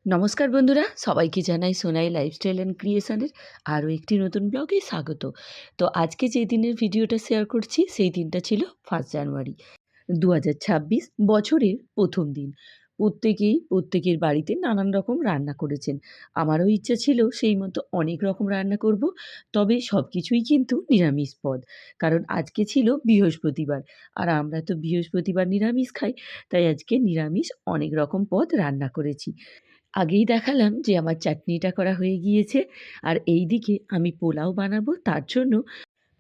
নমস্কার বন্ধুরা, সবাইকে জানাই সোনাই লাইফস্টাইল অ্যান্ড ক্রিয়েশনের আরও একটি নতুন ব্লগে স্বাগত। তো আজকে যে দিনের ভিডিওটা শেয়ার করছি সেই দিনটা ছিল 1 জানুয়ারি 2026, বছরের প্রথম দিন। প্রত্যেকের বাড়িতে নানান রকম রান্না করেছেন। আমারও ইচ্ছা ছিল সেই মতো অনেক রকম রান্না করব, তবে সব কিছুই কিন্তু নিরামিষ পদ। কারণ আজকে ছিল বৃহস্পতিবার, আর আমরা তো বৃহস্পতিবার নিরামিষ খাই, তাই আজকে নিরামিষ অনেক রকম পদ রান্না করেছি। আগেই দেখালাম যে আমার চাটনিটা করা হয়ে গিয়েছে, আর এই দিকে আমি পোলাও বানাবো। তার জন্য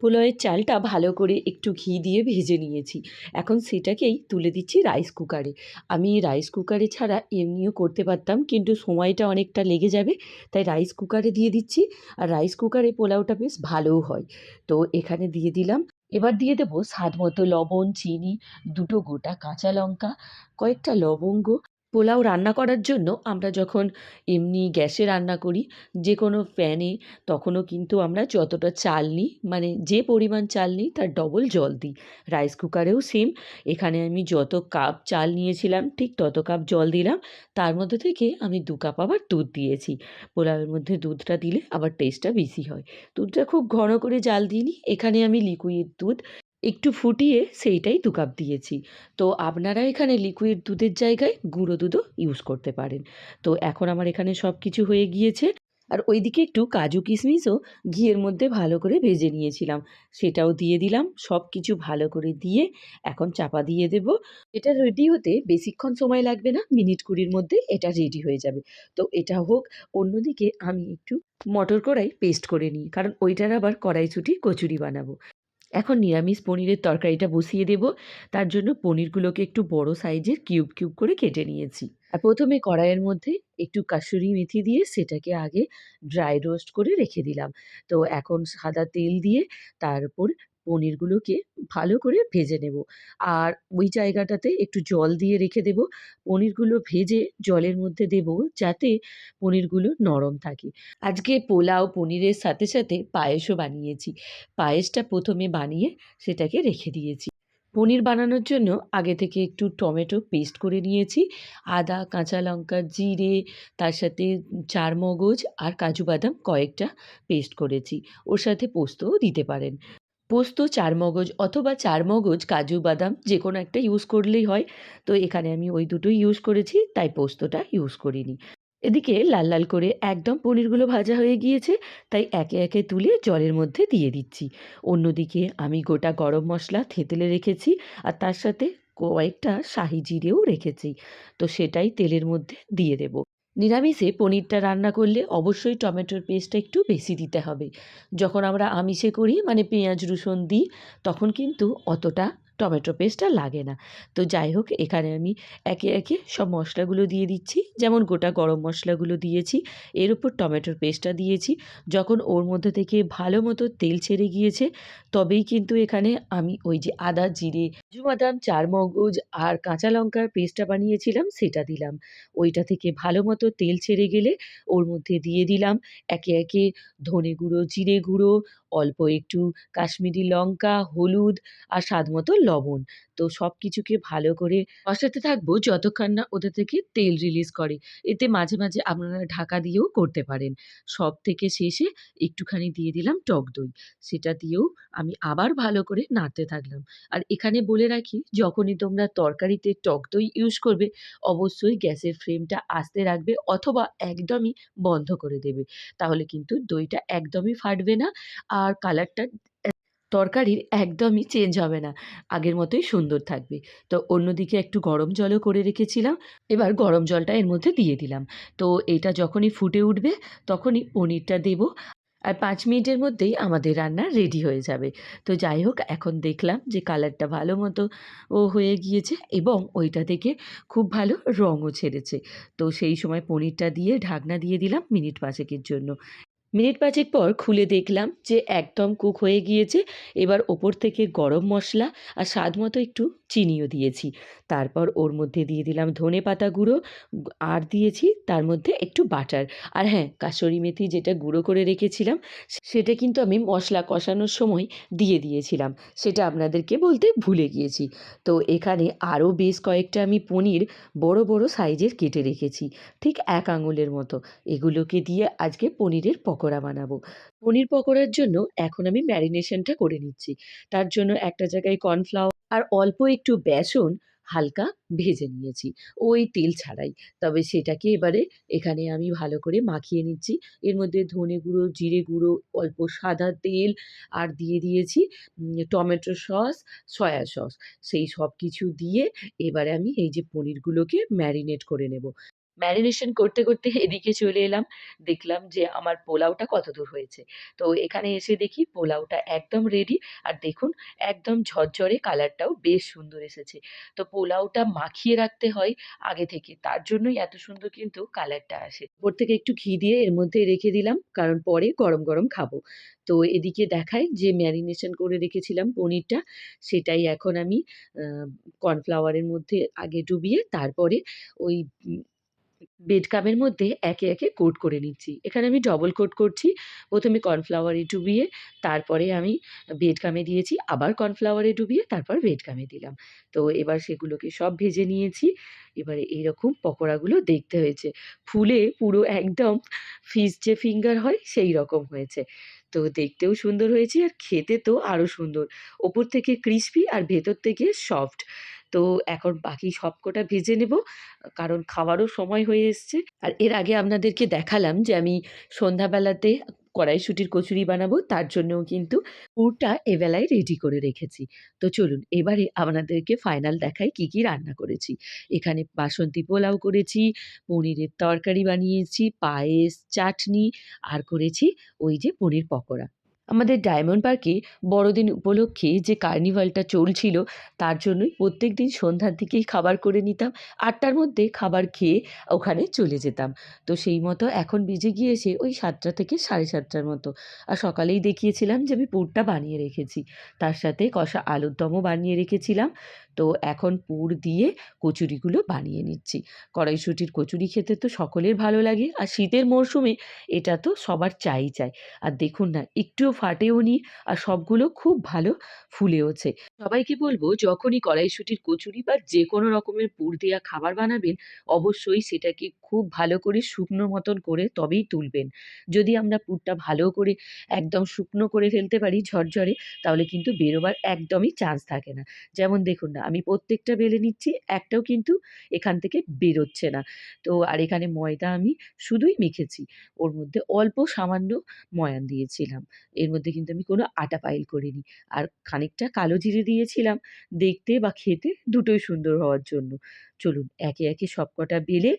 পোলাওয়ের চালটা ভালো করে একটু ঘি দিয়ে ভেজে নিয়েছি। এখন সেটাকেই তুলে দিচ্ছি রাইস কুকারে। আমি রাইস কুকারে ছাড়া এমনিও করতে পারতাম, কিন্তু সময়টা অনেকটা লেগে যাবে, তাই রাইস কুকারে দিয়ে দিচ্ছি। আর রাইস কুকারে পোলাওটা বেশ ভালোও হয়। তো এখানে দিয়ে দিলাম। এবার দিয়ে দেবো স্বাদ মতো লবণ, চিনি, দুটো গোটা কাঁচা লঙ্কা, কয়েকটা লবঙ্গ। পোলাও রান্না করার জন্য আমরা যখন এমনি গ্যাসে রান্না করি, যে কোনো প্যানে, তখনও কিন্তু আমরা যতটা চাল নিই, মানে যে পরিমাণ চাল নিই তার ডবল জল দিই। রাইস কুকারেও সেম। এখানে আমি যত কাপ চাল নিয়েছিলাম ঠিক তত কাপ জল দিলাম। তার মধ্যে থেকে আমি 2 কাপ আবার দুধ দিয়েছি। পোলাওয়ের মধ্যে দুধটা দিলে আবার টেস্টটা বেশি হয়। দুধটা খুব ঘন করে জাল দিইনি, এখানে আমি লিকুইড দুধ একটু ফুটিয়ে সেইটাই 2 কাপ দিয়েছি। তো আপনারা এখানে লিকুইড দুধের জায়গায় গুঁড়ো দুধও ইউজ করতে পারেন। তো এখন আমার এখানে সব কিছু হয়ে গিয়েছে। আর ওইদিকে একটু কাজু কিশমিশও ঘিয়ের মধ্যে ভালো করে ভেজে নিয়েছিলাম, সেটাও দিয়ে দিলাম। সব কিছু ভালো করে দিয়ে এখন চাপা দিয়ে দেব। এটা রেডি হতে বেশিক্ষণ সময় লাগবে না, মিনিট 20-র মধ্যে এটা রেডি হয়ে যাবে। তো এটা হোক। অন্যদিকে আমি একটু মটর কড়াই পেস্ট করে নিই, কারণ ওইটার আবার কড়াইশুঁটি কচুরি বানাবো। এখন নিরামিষ পনিরের তরকারিটা বসিয়ে দেব। তার জন্য পনিরগুলোকে একটু বড় সাইজের কিউব কিউব করে কেটে নিয়েছি। আর প্রথমে কড়াইয়ের মধ্যে একটু কাসুরি মেথি দিয়ে সেটাকে আগে ড্রাই রোস্ট করে রেখে দিলাম। তো এখন সাদা তেল দিয়ে তার উপর পনিরগুলোকে ভালো করে ভেজে নেব। আর ওই জায়গাটাতে একটু জল দিয়ে রেখে দেব। পনিরগুলো ভেজে জলের মধ্যে দেব, যাতে পনিরগুলো নরম থাকে। আজকে পোলাও পনিরের সাথে সাথে পায়েসও বানিয়েছি। পায়েসটা প্রথমে বানিয়ে সেটাকে রেখে দিয়েছি। পনির বানানোর জন্য আগে থেকে একটু টমেটো পেস্ট করে নিয়েছি। আদা, কাঁচা লঙ্কা, জিরে, তার সাথে চারমগজ আর কাজু বাদাম কয়েকটা পেস্ট করেছি। ওর সাথে পোস্তও দিতে পারেন। পোস্ত, চারমগজ অথবা চারমগজ, কাজু বাদাম যে কোনো একটা ইউজ করলেই হয়। তো এখানে আমি ওই দুটোই ইউজ করেছি, তাই পোস্তটা ইউজ করিনি। এদিকে লাল লাল করে একদম পনিরগুলো ভাজা হয়ে গিয়েছে, তাই একে একে তুলে জলের মধ্যে দিয়ে দিচ্ছি। অন্যদিকে আমি গোটা গরম মশলা থেঁতলে রেখেছি, আর তার সাথে কয়েকটা শাহি জিরেও রেখেছি। তো সেটাই তেলের মধ্যে দিয়ে দেব। নিরামিষে পনিরটা রান্না করলে অবশ্যই টমেটোর পেস্টটা একটু বেশি দিতে হবে। যখন আমরা আমিষে করি, মানে পেঁয়াজ রসুন দিই, তখন কিন্তু অতটা টমেটো পেস্টটা লাগে না। তো যাই হোক, এখানে আমি একে একে সব মশলাগুলো দিয়ে দিচ্ছি। যেমন গোটা গরম মশলাগুলো দিয়েছি, এর উপর টমেটোর পেস্টটা দিয়েছি। যখন ওর মধ্যে থেকে ভালো মতো তেল ছেড়ে গিয়েছে, তবেই কিন্তু এখানে আমি ওই যে আদা, জিরে, কাজু বাদাম, চারমগজ আর কাঁচা লঙ্কার পেস্টটা বানিয়েছিলাম সেটা দিলাম। ওইটা থেকে ভালো মতো তেল ছেড়ে গেলে ওর মধ্যে দিয়ে দিলাম একে একে ধনে গুঁড়ো, জিরে গুঁড়ো, অল্প একটু কাশ্মীরি লঙ্কা, হলুদ আর স্বাদ মতো লবণ। তো সব কিছুকে ভালো করে কষাতে থাকবো যতক্ষণ না ওদের থেকে তেল রিলিজ করে। এতে মাঝে মাঝে আপনারা ঢাকা দিয়েও করতে পারেন। সব থেকে শেষে একটুখানি দিয়ে দিলাম টক দই। সেটা দিয়েও আমি আবার ভালো করে নাড়তে থাকলাম। আর এখানে বলে রাখি, যখনই তোমরা তরকারিতে টক দই ইউজ করবে, অবশ্যই গ্যাসের ফ্লেমটা আস্তে রাখবে অথবা একদমই বন্ধ করে দেবে। তাহলে কিন্তু দইটা একদমই ফাটবে না, আর কালারটা তরকারির একদমই চেঞ্জ হবে না। আগের মতোই সুন্দর থাকবে। তো অন্যদিকে একটু গরম জলও করে রেখেছিলাম। এবার গরম জলটা এর মধ্যে দিয়ে দিলাম। তো এটা যখনই ফুটে উঠবে, তখনই পনিরটা দেব। আর 5 মিনিটের মধ্যেই আমাদের রান্না রেডি হয়ে যাবে। তো যাই হোক, এখন দেখলাম যে কালারটা ভালো মতো হয়ে গিয়েছে, এবং ওইটা থেকে খুব ভালো রঙও ছেড়েছে। তো সেই সময় পনিরটা দিয়ে ঢাকনা দিয়ে দিলাম মিনিট 5 এর জন্য। মিনিট ৫ পর খুলে দেখলাম যে একদম কুক হয়ে গিয়েছে। এবার ওপর থেকে গরম মসলা আর স্বাদ মতো একটু চিনিও দিয়েছি। তারপর ওর মধ্যে দিয়ে দিলাম ধনেপাতা গুঁড়ো, আর দিয়েছি তার মধ্যে একটু বাটার। আর হ্যাঁ, কাসুরি মেথি যেটা গুঁড়ো করে রেখেছিলাম সেটা কিন্তু আমি মশলা কষানোর সময় দিয়ে দিয়েছিলাম। সেটা আপনাদেরকে বলতে ভুলে গিয়েছি। তো এখানে আরও বেশ কয়েকটা আমি পনির বড়, বড় সাইজের কেটে রেখেছি। ঠিক ১ আঙুলের মতো। এগুলোকে দিয়ে আজকে পনিরের পকোড়া বানাবো। পনির পকোড়ার জন্য এখন আমি ম্যারিনেশনটা করে নিচ্ছি। তার জন্য একটা জায়গায় কর্নফ্লাওয়ার আর অল্প একটু বেসন হালকা ভেজে নিয়েছি, ওই তেল ছাড়াই। তবে সেটাকে এবারে এখানে আমি ভালো করে মাখিয়ে নিচ্ছি। এর মধ্যে ধনে গুঁড়ো, জিরে গুঁড়ো, অল্প সাদা তেল আর দিয়ে দিয়েছি টমেটো সস, সয়া সস। সেই সবকিছু দিয়ে এবারে আমি এই যে পনিরগুলোকে ম্যারিনেট করে নেব। ম্যারিনেশন করতে, করতে এদিকে চলে এলাম। দেখলাম যে আমার পোলাওটা কতদূর হয়েছে। তো এখানে এসে দেখি পোলাওটা একদম রেডি। আর দেখুন একদম ঝরঝরে কালারটাও বেশ সুন্দর এসেছে। তো পোলাওটা মাখিয়ে রাখতে হয় আগে থেকে। তার জন্যই এত সুন্দর কিন্তু কালারটা আসে। উপর থেকে একটু ঘি দিয়ে এর মধ্যে রেখে দিলাম, কারণ পরে গরম, গরম খাবো। তো এদিকে দেখাই যে ম্যারিনেশন করে রেখেছিলাম পনিরটা, সেটাই এখন আমি আ কর্নফ্লাওয়ারের মধ্যে আগে ডুবিয়ে তারপরে ওই উম বেড কামের মধ্যে একে, একে কোট করে নিচ্ছি। এখানে আমি ডবল কোট করছি। ১ম এ কর্নফ্লাওয়ারে ডুবিয়ে তারপরে আমি বেড কামে দিয়েছি। আবার কর্নফ্লাওয়ারে ডুবিয়ে তারপর বেড কামে দিলাম। তো এবার সেগুলোকে সব ভেজে নিয়েছি। এবারে এইরকম পকোড়াগুলো দেখতে হয়েছে। ফুলে পুরো একদম ফিশ ফিঙ্গার হয় সেই রকম হয়েছে। তো দেখতেও সুন্দর হয়েছে আর খেতে তো আরো সুন্দর। ওপর থেকে ক্রিসপি আর ভেতর থেকে সফট। তো এখন বাকি সবকটা ভেজে নেব। কারণ খাওয়ারও সময় হয়ে এসছে। আর এর আগে আপনাদেরকে দেখালাম যে আমি সন্ধ্যাবেলাতে কড়াইশুঁটির কচুরি বানাবো। তার জন্যও কিন্তু পুরটা এবেলায় রেডি করে রেখেছি। তো চলুন এবারে আপনাদেরকে ফাইনাল দেখাই কি, কি রান্না করেছি। এখানে বাসন্তী পোলাও করেছি, পনিরের তরকারি বানিয়েছি, পায়েস, চাটনি আর করেছি ওই যে পনির পকোড়া। আমাদের ডায়মন্ড পার্কে বড়দিন উপলক্ষে যে কার্নিভালটা চলছিল, তার জন্যই প্রত্যেকদিন সন্ধ্যার দিকেই খাবার করে নিতাম। ৮ টার মধ্যে খাবার খেয়ে ওখানে চলে যেতাম। তো সেই মতো এখন বেজে গিয়েছে ওই ৭টা থেকে ৭:৩০ টার মতো। আর সকালেই দেখিয়েছিলাম যে আমি পুরটা বানিয়ে রেখেছি। তার সাথে কষা আলুর দমও বানিয়ে রেখেছিলাম। তো এখন পুর দিয়ে কচুরিগুলো বানিয়ে নিচ্ছি। কড়াইশুঁটির কচুরি খেতে তো সকলের ভালো লাগে। আর শীতের মরশুমে এটা তো সবার চাই। আর দেখুন না একটুও ফাটেওনি, আর সবগুলো খুব ভালো ফুলেওছে। সবাইকে বলব যখনই কড়াইশুঁটির কচুরি বা যেকোনো রকমের পুর দেয়া খাবার বানাবেন, অবশ্যই সেটাকে খুব ভালো করে শুকনো মতন করে তবেই তুলবেন। যদি আমরা পুরটা ভালো করে একদম শুকনো করে ফেলতে পারি ঝরঝরে, তাহলে কিন্তু বেরোবার একদমই চান্স থাকে না। যেমন দেখুন না আমি প্রত্যেকটা বেলে নিচ্ছি, একটাও কিন্তু এখান থেকে বেরোচ্ছে না। তো আর এখানে ময়দা আমি শুধুই মেখেছি। ওর মধ্যে অল্প সামান্য ময়ান দিয়েছিলাম। এর মধ্যে কিন্তু আমি কোনো আটা পাইল করিনি। আর খানিকটা কালো জিরে দিয়েছিলাম দেখতে বা খেতে দুটোই সুন্দর হওয়ার জন্য। চলুন একে, একে সবকটা বেলে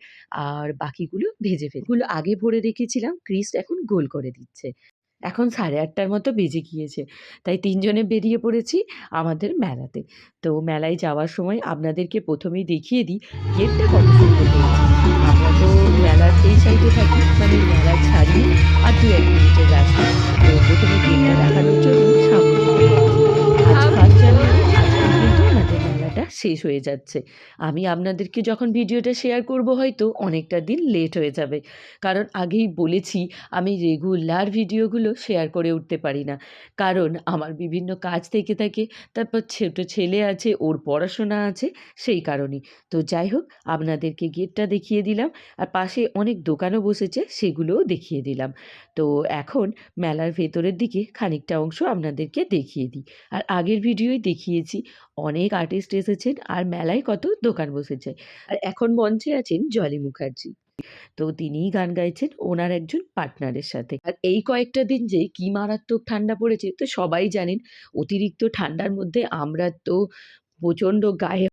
আর বাকিগুলো ভেজে ফেলি। এগুলো আগে ভরে রেখেছিলাম, ক্রিস্প এখন গোল করে দিচ্ছে। এখন ৮:৩০ টার মতো বেজে গিয়েছে। তাই ৩ জনে বেরিয়ে পড়েছি আমাদের মেলাতে। তো মেলায় যাওয়ার সময় আপনাদেরকে ১ম এই দেখিয়ে দিই গেটটা কত সুন্দর করেছে। আমরা তো মেলার এই সাইডে থাকি, মানে মেলা ছাড়িয়ে আর ২-১ মিনিটের রাস্তা। তো ১ম এ গেটটা দেখানোর জন্য সামনের দিকে গেছি। আজ 1 জানুয়ারি, আজকেই কিন্তু আমাদের মেলাটা শেষ হয়ে যাচ্ছে। আমি আপনাদেরকে যখন ভিডিওটা শেয়ার করব হয়তো অনেকটা দিন লেট হয়ে যাবে। কারণ আগেই বলেছি আমি রেগুলার ভিডিওগুলো শেয়ার করে উঠতে পারি না। কারণ আমার বিভিন্ন কাজ থেকে থাকে। তারপর ছোট ছেলে আছে, ওর পড়াশোনা আছে, সেই কারণেই। তো যাই হোক আপনাদেরকে গেটটা দেখিয়ে দিলাম। আর পাশে অনেক দোকানও বসেছে, সেগুলোও দেখিয়ে দিলাম। তো এখন মেলার ভেতরের দিকে খানিকটা অংশ আপনাদেরকে দেখিয়ে দিই। আর আগের ভিডিওয় দেখিয়েছি অনেক আর্টিস্ট এসেছেন আর মেলায় কত দোকান বসেছে। আর এখন মঞ্চে আছেন জলি মুখার্জি। তো তিনিই গান গাইছেন ওনার একজন পার্টনারের সাথে। আর এই কয়েকটা দিন যে কি মারাত্মক ঠান্ডা পড়েছে তো সবাই জানেন। অতিরিক্ত ঠান্ডার মধ্যে আমরা তো প্রচণ্ড গায়ে